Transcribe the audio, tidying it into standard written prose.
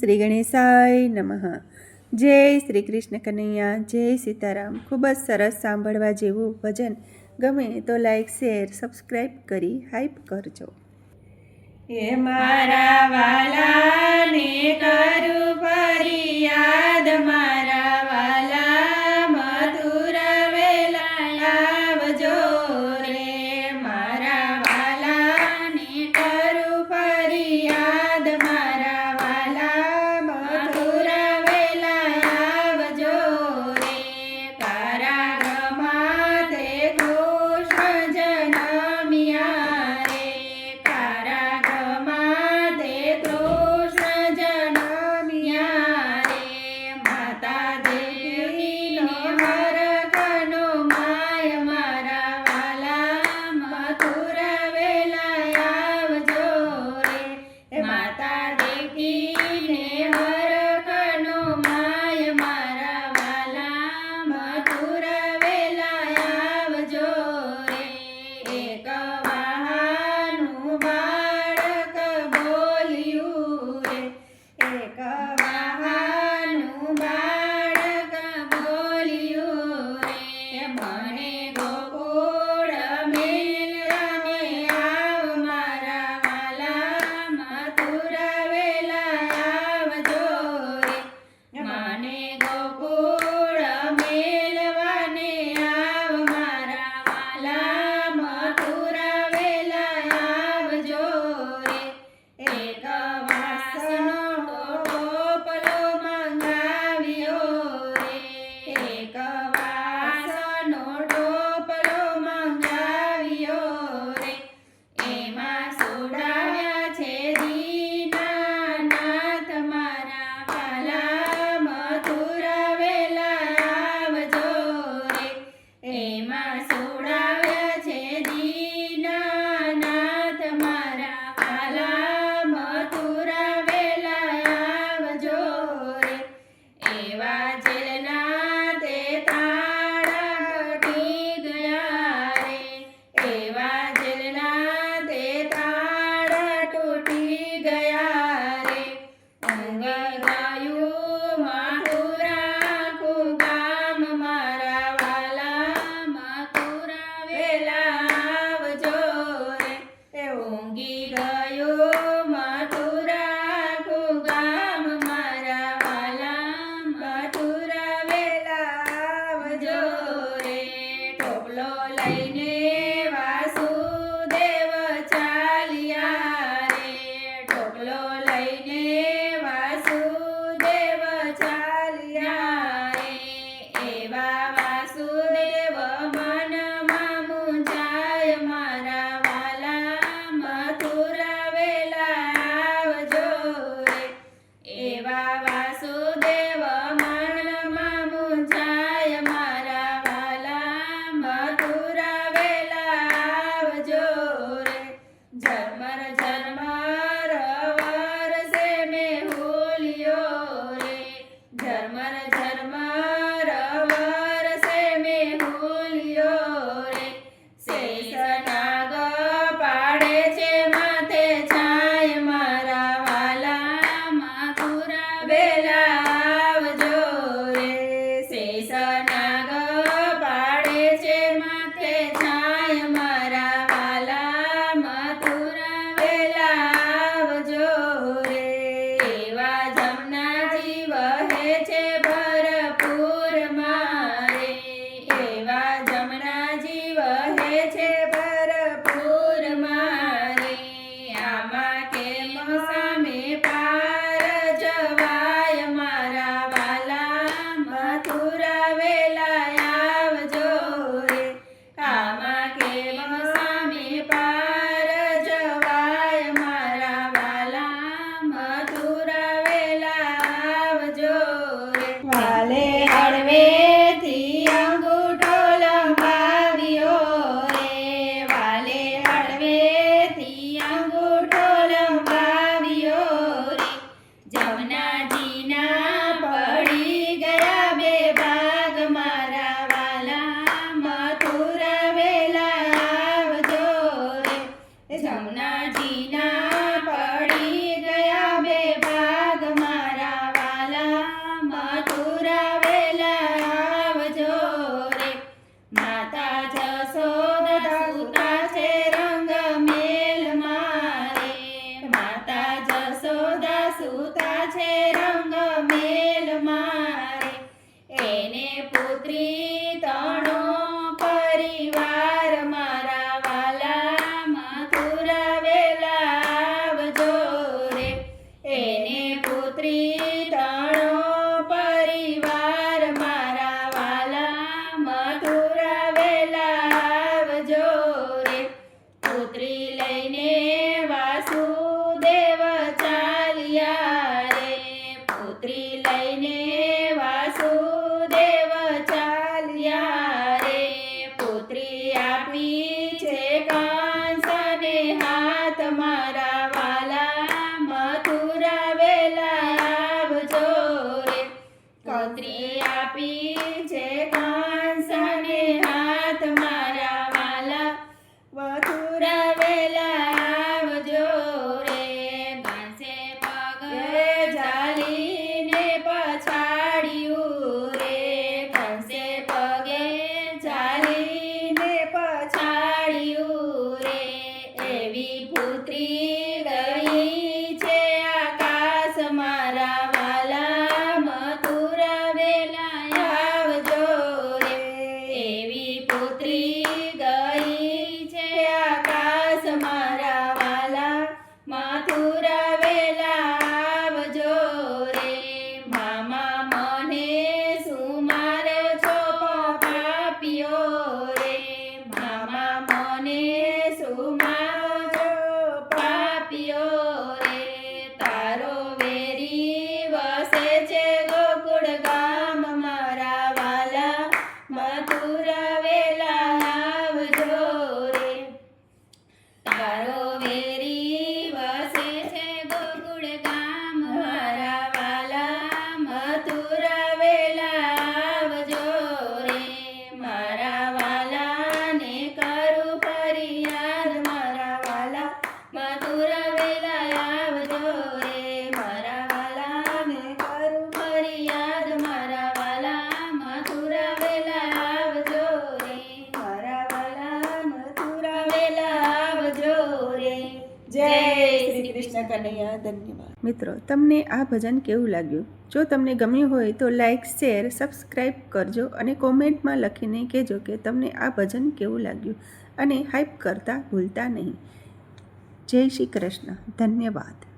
શ્રી ગણેશાય નમઃ। જય શ્રી કૃષ્ણ કનૈયા, જય સીતારામ। ખૂબ જ સરસ સાંભળવા જેવું ભજન ગમે તો લાઈક, શેર, સબસ્ક્રાઈબ કરી હાઈપ કરજો। એ મારા વાલાને કરું ફરિયાદ, મારા વાલા મથુરા વેલા આવજો રે। મારા વાલાને કરું ફરિયાદ, મારા વાલા મથુરા વેલા આવજો રે। કારાગૃહમાં તે કૃષ્ણ જન્મ્યા રે, કારાગૃહમાં તે કૃષ્ણ જન્મ્યા રે। માતા સૂતા છે રંગ મેલ મારે માતા જશોદા સૂતા છે રંગ મેલ મારે એને પુત્રી તણો પરિવાર મારા વાલા મથુરા વેલા આવજો રે એને પુત્રી તણો પરિવાર મારા વાલા મથુરા વેલા આવજો રે પુત્રી લઈને વાસુદેવ ચાલ્યા રે પુત્રી લઈને વાસુદેવ ચાલ્યા રે પુત્રી આપી છે કંસને હાથ મારા વાલા મથુરા વેલા આવજો રે પુત્રી આપી છે કંસને હાથ મારા વાલા મથુરા વેલા આવજો રે કંસે પગે ઝાલીને પછાડ્યું રે કંસે પગે ઝાલીને પછાડ્યું રે એવી પુત્રી ગઈ છે આકાશ મારા વાલા મથુરા વેલા આવજો રે એવી પુત્રી ગઈ છે આકાશ મારા વાલા મથુરા વેલા આવજો રે મામા મને સુમાર છો પાપીઓ રે મામા મને સુમારો છો પાપીઓ રે તારો વેરી વસે છે ગોકુળ ગામ મારા વાલા મથુરા વેલા આવજો રે તારો વેરી વસે છે ગોકુળ ગામ મારા વાલા મથુરા વેલા આવજો રે મારા વાલાને કરું ફરિયાદ મારા વાલા મથુરા વેલા આવજો રે મારા વાલાને કરું ફરિયાદ મારા વાલા મથુરા વેલા આવજો રે મારા વાલા મથુરા વેલા આવજો રે જય શ્રી કૃષ્ણ કનૈયા ધન્યવાદ મિત્રો તમને આ ભજન કેવું લાગ્યું જો તમને ગમ્યું હોય તો લાઈક શેર સબસ્ક્રાઈબ કરજો અને કોમેન્ટમાં લખીને કહેજો કે તમને આ ભજન કેવું લાગ્યું અને હાઈપ કરતા ભૂલતા નહીં જય શ્રી કૃષ્ણ ધન્યવાદ